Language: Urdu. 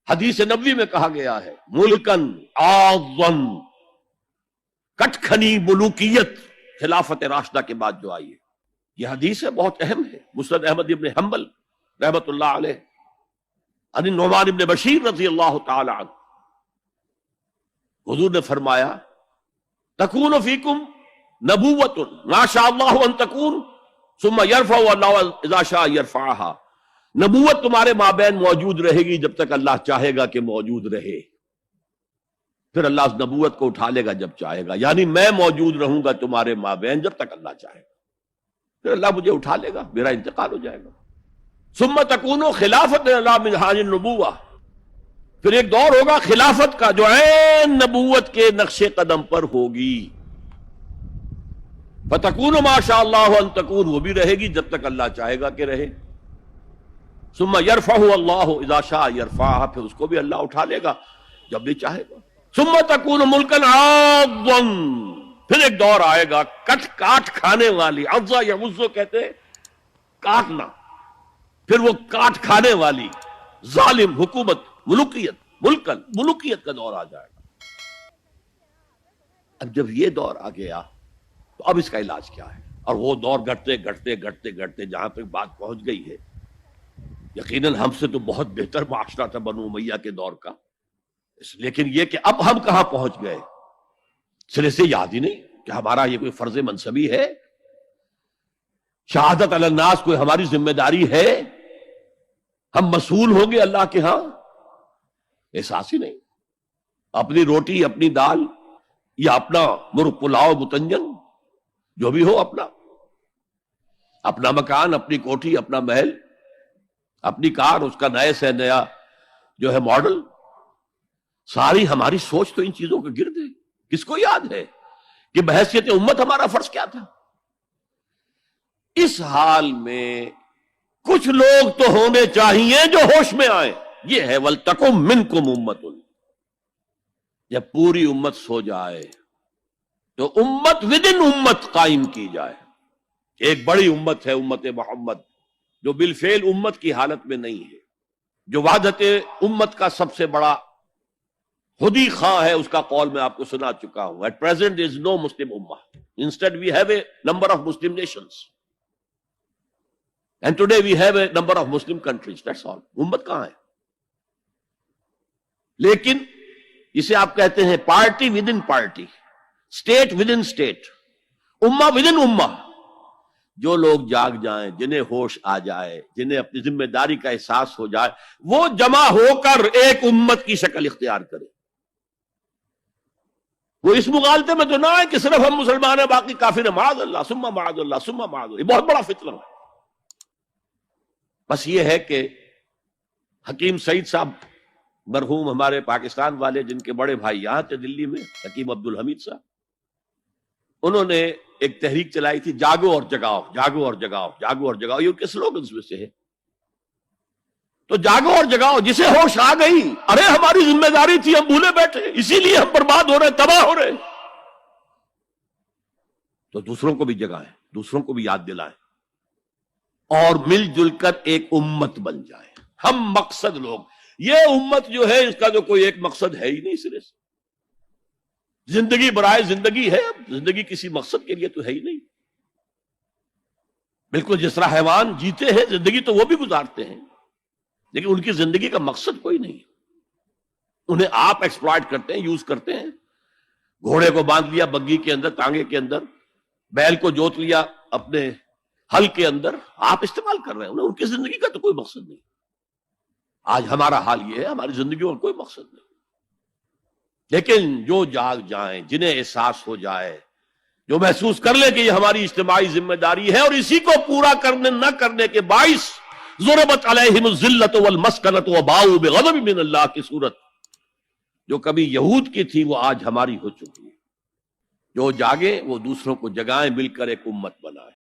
حدیث نبوی میں کہا گیا ہے ملکن آظم، کٹکھنی ملوکیت خلافت راشدہ کے بعد جو آئی ہے. یہ حدیث ہے، بہت اہم ہے. مسند احمد ابن حنبل رحمت اللہ علیہ عن النعمان ابن بشیر رضی اللہ تعالی عنہ، حضور نے فرمایا تکون فیکم نبوت ما شاء اللہ ان تکون ثم یرفع اللہ اذا شاء یرفعها. نبوت تمہارے مابین موجود رہے گی جب تک اللہ چاہے گا کہ موجود رہے، پھر اللہ اس نبوت کو اٹھا لے گا جب چاہے گا. یعنی میں موجود رہوں گا تمہارے مابین جب تک اللہ چاہے گا، پھر اللہ مجھے اٹھا لے گا، میرا انتقال ہو جائے گا. ثم تکون خلافت اللہ من حاج النبوہ، پھر ایک دور ہوگا خلافت کا جو عین نبوت کے نقش قدم پر ہوگی. فتکون ما شاء اللہ ان تکون، وہ بھی رہے گی جب تک اللہ چاہے گا کہ رہے. ثم یرفع اللہ اذا شاء یرفعها، پھر اس کو بھی اللہ اٹھا لے گا جب بھی چاہے گا. ثم تکون ملکن عاضا، پھر ایک دور آئے گا کاٹ کھانے والی. عضا یعض کہتے ہیں کاٹنا، پھر وہ کاٹ کھانے والی ظالم حکومت، ملوکیت کا دور آ جائے گا. اب جب یہ دور آ گیا تو اب اس کا علاج کیا ہے؟ اور وہ دور گھٹتے جہاں تک بات پہنچ گئی ہے، یقیناً ہم سے تو بہت بہتر معاشرہ تھا بنو امیہ کے دور کا، لیکن یہ کہ اب ہم کہاں پہنچ گئے، سرے سے یاد ہی نہیں کہ ہمارا یہ کوئی فرض منصبی ہے، شہادت علی الناس کوئی ہماری ذمہ داری ہے، ہم مسئول ہوں گے اللہ کے ہاں. احساس ہی نہیں. اپنی روٹی، اپنی دال، یا اپنا مرغ پلاؤ متنجن جو بھی ہو، اپنا مکان، اپنی کوٹھی، اپنا محل، اپنی کار، اس کا نئے سے نیا جو ہے ماڈل، ساری ہماری سوچ تو ان چیزوں کے گرد ہے. کس کو یاد ہے کہ بحیثیت امت ہمارا فرض کیا تھا؟ اس حال میں کچھ لوگ تو ہونے چاہیے جو ہوش میں آئے. یہ ہے وَلْتَكُمْ مِنْكُمْ أُمَّةٌ. جب پوری امت سو جائے تو امت ودن امت قائم کی جائے. ایک بڑی امت ہے امت محمد، جو بالفعل امت کی حالت میں نہیں ہے، جو وحدت امت کا سب سے بڑا خودی خواہ ہے. اس کا قول میں آپ کو سنا چکا ہوں. At present there is no Muslim ummah. Instead we have a number of Muslim nations. And today we have a number of Muslim countries. That's all. امت کہاں ہے؟ لیکن اسے آپ کہتے ہیں party with in party, state with in state, امہ ود ان امہ. جو لوگ جاگ جائیں، جنہیں ہوش آ جائے، جنہیں اپنی ذمہ داری کا احساس ہو جائے، وہ جمع ہو کر ایک امت کی شکل اختیار کرے. وہ اس مغالطے میں تو نہ ہے کہ صرف ہم مسلمان ہیں باقی کافر ہیں. معاذ اللہ ثم معاذ اللہ ثم معاذ اللہ. یہ بہت بڑا فتنہ ہے. بس یہ ہے کہ حکیم سعید صاحب مرحوم ہمارے پاکستان والے، جن کے بڑے بھائی یہاں تھے دلی میں، حکیم عبد الحمید صاحب، انہوں نے ایک تحریک چلائی تھی، جاگو اور جگاؤ، جاگو اور جگاؤ، جاگو اور جگاؤ. یہ ان کے سلوگنز میں سے ہے. تو جاگو اور جگاؤ، جسے ہوش آ گئی، ارے ہماری ذمہ داری تھی، ہم بھولے بیٹھے، اسی لیے ہم برباد ہو رہے، تباہ ہو رہے. تو دوسروں کو بھی جگائیں، دوسروں کو بھی یاد دلائیں، اور مل جل کر ایک امت بن جائیں. ہم مقصد لوگ، یہ امت جو ہے اس کا جو کوئی ایک مقصد ہے ہی نہیں سرے سے. زندگی برائے زندگی ہے، اب زندگی کسی مقصد کے لیے تو ہے ہی نہیں. بالکل جس طرح حیوان جیتے ہیں، زندگی تو وہ بھی گزارتے ہیں، لیکن ان کی زندگی کا مقصد کوئی نہیں. انہیں آپ ایکسپلائٹ کرتے ہیں، یوز کرتے ہیں. گھوڑے کو باندھ لیا بگی کے اندر، ٹانگے کے اندر، بیل کو جوت لیا اپنے ہل کے اندر، آپ استعمال کر رہے ہیں. ان کی زندگی کا تو کوئی مقصد نہیں. آج ہمارا حال یہ ہے، ہماری زندگیوں کا کوئی مقصد نہیں. لیکن جو جاگ جائیں، جنہیں احساس ہو جائے، جو محسوس کر لے کہ یہ ہماری اجتماعی ذمہ داری ہے، اور اسی کو پورا کرنے نہ کرنے کے باعث ضربت علیہم الذلۃ والمسکنۃ وباؤوا بغضب من اللہ کی صورت جو کبھی یہود کی تھی، وہ آج ہماری ہو چکی ہے. جو جاگے وہ دوسروں کو جگائیں، مل کر ایک امت بنائیں.